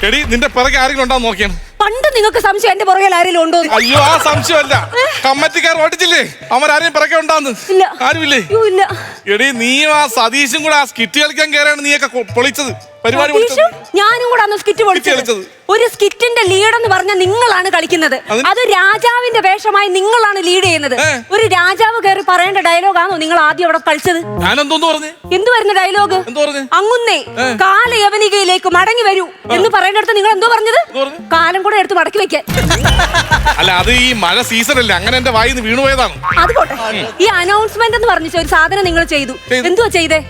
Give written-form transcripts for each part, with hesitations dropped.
എടി നിന്റെ പിറകെ ആരെങ്കിലും ഉണ്ടാവും നോക്കിയാണ്. പണ്ട് നിങ്ങൾക്ക് സംശയം എന്റെ പുറകിൽ ആരെങ്കിലും ഉണ്ടോ? അയ്യോ ആ സംശയമല്ല, കമ്മറ്റിക്കാർ ഓടിച്ചില്ലേ അവരാരെയും പിറകെ ഉണ്ടാന്ന്? ഇല്ല. ആരുമില്ലേ? ഇല്ല. എടി നീയും ആ സതീശും കൂടെ ആ സ്കിറ്റ് കളിക്കാൻ കയറാണ് നീയൊക്കെ പൊളിച്ചത്. പരിപാടി ഞാനും കൂടെ അന്ന് സ്കിറ്റ് പൊളിച്ചത്. ഒരു സ്കിറ്റിന്റെ ലീഡ് എന്ന് പറഞ്ഞാൽ നിങ്ങളാണ് കളിക്കുന്നത്. അത് രാജാവിന്റെ വേഷമായി നിങ്ങളാണ് ലീഡ് ചെയ്യുന്നത്. ഒരു രാജാവ് കയറി പറയേണ്ട ഡയലോഗാണോ നിങ്ങൾ ആദ്യം അവിടെ കളിച്ചത്? എന്ത് വരുന്ന ഡയലോഗ്? അങ്ങുന്നേ കാലയവനികയിലേക്ക് മടങ്ങി വരൂ എന്ന് പറയേണ്ടടുത്ത് നിങ്ങൾ എന്തോ പറഞ്ഞത്? കാലം കൂടെ എടുത്ത് മടക്കി വെക്കാൻ. അല്ല അത് ഈ മഴ സീസൺ അല്ലേ, അങ്ങനെ എന്റെ വായിന്ന് വീണുപോയതാണ്. അത് പോട്ടെ, ഈ അനൗൺസ്മെന്റ് എന്ന് പറഞ്ഞ ഒരു സാധനം നിങ്ങൾ ചെയ്തു. എന്തുവാ ചെയ്തേ?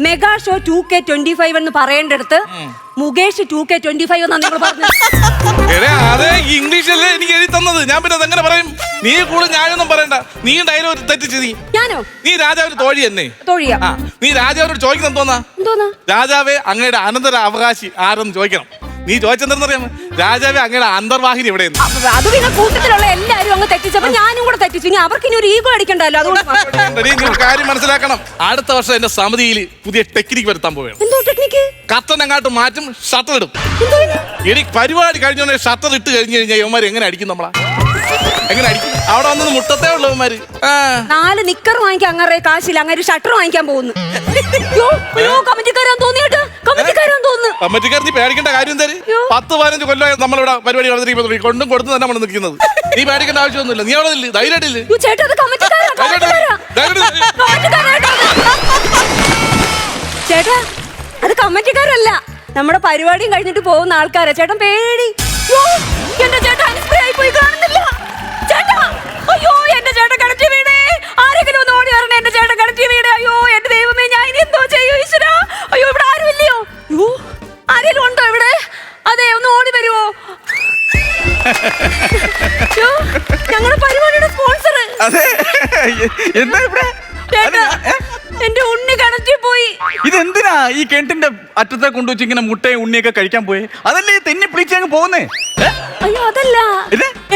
മെഗാ ഷോ 2K25 എന്ന് പറയേണ്ടടുത്ത് മുകേഷ് 2K25 എന്നാണ് നിങ്ങൾ പറഞ്ഞത്. അതെ ഇംഗ്ലീഷല്ലേ എനിക്ക് എഴുതി തന്നത്, ഞാൻ പിന്നെ അതെങ്ങനെ പറയും? നീ കൂടുതൽ ഞാനൊന്നും പറയണ്ട, നീ ഡയലോഗ് തെറ്റിച്ച്. ഞാനോ? നീ രാജാവിന് തോഴി തന്നെ. തോഴിയാ? നീ രാജാവിനോട് ചോദിക്കുന്ന എന്തോന്നാ? രാജാവേ അങ്ങയുടെ അനന്തര അവകാശി ആരെന്ന് ചോദിക്കണം. നീ ചോദിച്ചെന്തെന്നറിയാമോ? രാജാവേ അങ്ങയുടെ അന്തർവാഹിനി എവിടെയെന്ന്. അത് പിന്നെ കൂട്ടത്തിലുള്ള എല്ലാരും അങ്ങ് തെറ്റിച്ചപ്പോ ഞാനും കൂടെ തെറ്റിച്ചു. ഇനി അവർക്ക് ഇനി ഒരു ഈഗോ അടിക്കണ്ടല്ലോ. അതുകൊണ്ട് കാര്യം മനസ്സിലാക്കണം, അടുത്ത വർഷം എന്റെ സമിതിയിൽ പുതിയ ടെക്നിക്ക് വരുത്താൻ പോവുകയാണ്. എന്തോ ടെക്നിക്ക്? കർട്ടൻ അങ്ങോട്ട് മാറ്റും, ഷട്ടർ ഇടും. എനിക്ക് പരിപാടി കഴിഞ്ഞോണ്ട് ഷട്ടർ ഇട്ട് കഴിഞ്ഞു കഴിഞ്ഞാൽ ഇവന്മാർ എങ്ങനെ അടിക്കും? നമ്മളാ എങ്ങനെ അടിക്കും? അവിടെ വന്നത് മുട്ടത്തേ ഉള്ളൂ ഇവന്മാര്. 4 നിക്കർ വാങ്ങിക്കാൻ അങ്ങനെ കാശില്ല, അങ്ങനെ ഷട്ടർ വാങ്ങിക്കാൻ പോകുന്നു. കമ്മിറ്റിക്കാരാൻ തോന്നിയിട്ട് കമ്മിറ്റിക്കാർ നീ പേടിക്കേണ്ട കാര്യം തരും. 10-15 കൊല്ലമായി നമ്മളിവിടെ പരിപാടി കൊണ്ടും കൊടുത്തു തന്നെ നമ്മൾ നിൽക്കുന്നത്. നീ പേടിക്കേണ്ട ആവശ്യമൊന്നുമില്ല. നീ അവിടെ ധൈര്യമായിട്ടില്ലേ? ചേട്ടാ അത് കമ്മിറ്റിക്കാരല്ല, നമ്മുടെ പരിപാടിയും കഴിഞ്ഞിട്ട് പോകുന്ന ആൾക്കാരാ. ചേട്ടൻ പേടി. എന്റെ ചേട്ടാ പോയി കാണുന്നില്ല. ചേട്ടാ അയ്യോ എന്റെ ചേട്ടൻ കിടത്തി വീടേ. ആരെങ്കിലും ഒന്ന് ഓടി വരണേ, എന്റെ ചേട്ടൻ കിടത്തി വീടേ. അയ്യോ എന്റെ ദൈവമേ, ഞാൻ ഇനി എന്തോ ചെയ്യൂ ഈശ്വരാ. അയ്യോ ഇവിടെ ആരും ഇല്ലയോ? അയ്യോ ആരെങ്കിലും ഉണ്ടോ ഇവിടെ? അതെ ഒന്ന് ഓടി വരുവോ? ഞങ്ങളുടെ പരിപാടിയുടെ സ്പോൺസർ. എന്റെ ഉണ്ണി കിണറ്റിൽ പോയി. ഇതെന്തിനാ ഈ കിണറ്റിന്റെ അറ്റത്തെ കൊണ്ടുവച്ച് ഇങ്ങനെ മുട്ടയും ഉണ്ണിയൊക്കെ കഴിക്കാൻ പോയി? അതല്ലേ തെന്നി പിടിച്ച് അങ്ങ് പോകുന്നേ? അയ്യോ അതല്ല,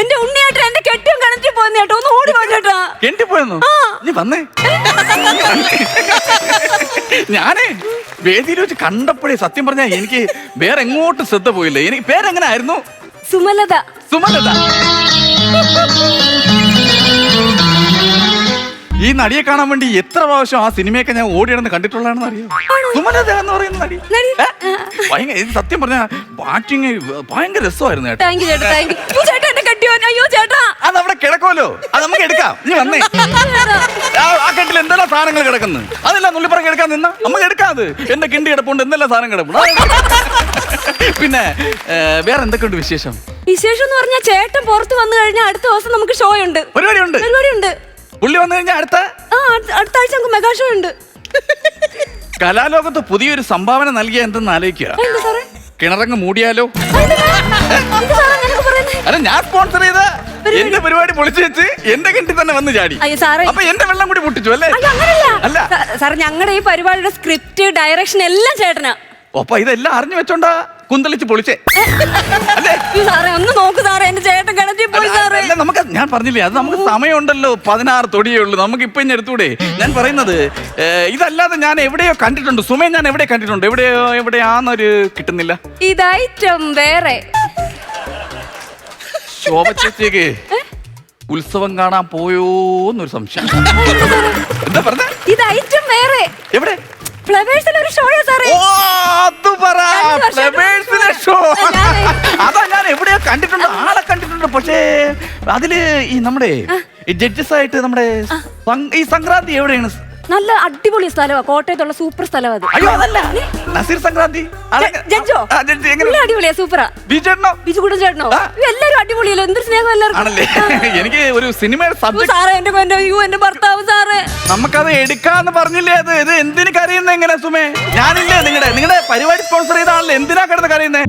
എന്റെ ഉണ്ണിയായിട്ട് എന്റെ കെട്ടിയും കിണറ്റിൽ പോയെന്ന് ചേട്ടാ. ഒന്ന് ഓടി വന്നേട്ടാ. കിണറ്റി പോയെന്നോ? നീ വന്നേ. ഞാനേ വേദിയിൽ വെച്ച് കണ്ടപ്പോഴേ സത്യം പറഞ്ഞാ എനിക്ക് വേറെ എങ്ങോട്ടും ശ്രദ്ധ പോയില്ല. എനിക്ക് പേരെങ്ങനെ ആയിരുന്നു? സുമലത. സുമലത. ഈ നടിയെ കാണാൻ വേണ്ടി എത്ര പ്രാവശ്യം ആ സിനിമയൊക്കെ ഞാൻ ഓടിയിടന്ന് കണ്ടിട്ടുള്ളതാണെന്ന് അറിയാം. സുമലത എന്ന് പറയുന്ന നടി ഭയങ്കര, സത്യം പറഞ്ഞ ആക്ടിങ് ഭയങ്കര രസമായിരുന്നു. അത് അവിടെ കിടക്കുമല്ലോ, അത് നമുക്ക് എടുക്കാം. നീ വന്നേ. ആ കെട്ടിൽ എന്തെല്ലാം സാധനങ്ങൾ കിടക്കുന്നു, അതെല്ലാം നുള്ളിപ്പറങ്ങി എടുക്കാൻ നിന്നാ നമുക്ക് എടുക്കാം. അത് എന്റെ കിണ്ടി കിടപ്പുണ്ട്, എന്തെല്ലാം സാധനം കിടപ്പുണ്ട്. പിന്നെ വേറെ എന്തൊക്കെയുണ്ട് വിശേഷം? വിശേഷം എന്ന് പറഞ്ഞാൽ ചേട്ടൻ പുറത്ത് വന്നു കഴിഞ്ഞാൽ അടുത്ത ദിവസം നമുക്ക് ഷോ ഉണ്ട്. പരിപാടിയുണ്ട്. പുള്ളി വന്നു കഴിഞ്ഞാൽ അടുത്ത ആഴ്ച നമുക്ക് മെഗാ ഷോ ഉണ്ട്. കലാലോകത്ത് പുതിയൊരു സംഭാവന നൽകിയ എന്തെന്ന് ആലോചിക്കുക. കിണറങ്ങ് മൂടിയാലോ? അല്ല ഞാൻ സ്പോൺസർ ചെയ്ത എന്റെ പരിപാടി പൊളിച്ചു വെച്ച് എന്റെ കിണ്ടി തന്നെ വന്ന് ചാടി. അപ്പൊ എന്റെ വെള്ളം കൂടി പൊട്ടിച്ചു അല്ലേ? അല്ല സാർ, ഞങ്ങളുടെ ഈ പരിപാടിയുടെ സ്ക്രിപ്റ്റ് ഡയറക്ഷൻ എല്ലാം ചേട്ടനാ. അപ്പൊ ഇതെല്ലാം അറിഞ്ഞു വെച്ചോണ്ടാ കുന്തളിച്ച് പൊളിച്ചേ അല്ലേ? സാറേ ഒന്ന് നോക്ക് സാറേ, എന്റെ ചേട്ടൻ കിണറ്റിൽ പോയി സാറേ. നമുക്ക് ഞാൻ പറഞ്ഞില്ലേ, അത് നമുക്ക് സമയമുണ്ടല്ലോ. 16 തൊടിയേ ഉള്ളൂ, നമുക്ക് ഇപ്പൊ ഇനി എടുത്തൂടെ? ഞാൻ പറയുന്നത് ഇതല്ലാതെ ഞാൻ എവിടെയോ കണ്ടിട്ടുണ്ട് സുമേ. ഞാൻ എവിടെ കണ്ടിട്ടുണ്ട്, എവിടെയാന്നൊരു കിട്ടുന്നില്ല. ഇത് ഐറ്റം വേറെ. ശോഭ ചേച്ചിക്ക് ഉത്സവം കാണാൻ പോയോന്നൊരു സംശയം. എന്താ പറഞ്ഞ? ഇത് ഐറ്റം വേറെ. എവിടെ? ഫ്ലവേഴ്സിലെ ഒരു ഷോയാ സാറേ. അതാ ഞാൻ എവിടെയോ കണ്ടിട്ടുണ്ട്, ആളെ കണ്ടിട്ടുണ്ട്. പക്ഷേ അതില് ഈ നമ്മുടെ ജഡ്ജസ് ആയിട്ട് നമ്മുടെ ഈ സംക്രാന്തി എവിടെയാണ്? നല്ല അടിപൊളി സ്ഥലമാണ്, കോട്ടയത്തുള്ള സൂപ്പർ സ്ഥലം അത്. അയ്യോ അതല്ല, നസീർ സംക്രാന്തി. ജഡ്ജോ? അടിപൊളിയാ, സൂപ്പറാ. ബിജുകുട്ടൻ ചേട്ടനോ? എല്ലാരും അടിപൊളിയല്ലോ, എന്തൊരു സ്നേഹം എല്ലാവർക്കും. ആണല്ലേ? എനിക്ക് ഒരു സിനിമയുടെ സാറേ, എന്റെ ഭർത്താവ് സാറേ. നമുക്കത് എടുക്കാന്ന് പറഞ്ഞില്ലേ? അത് ഇത് എന്തിനു കരയുന്ന എങ്ങനെ സുമേ? ഞാനില്ലേ നിങ്ങളുടെ പരിപാടി സ്പോൺസർ ചെയ്താണല്ലോ, എന്തിനാ കിടന്ന് കരയുന്നേ?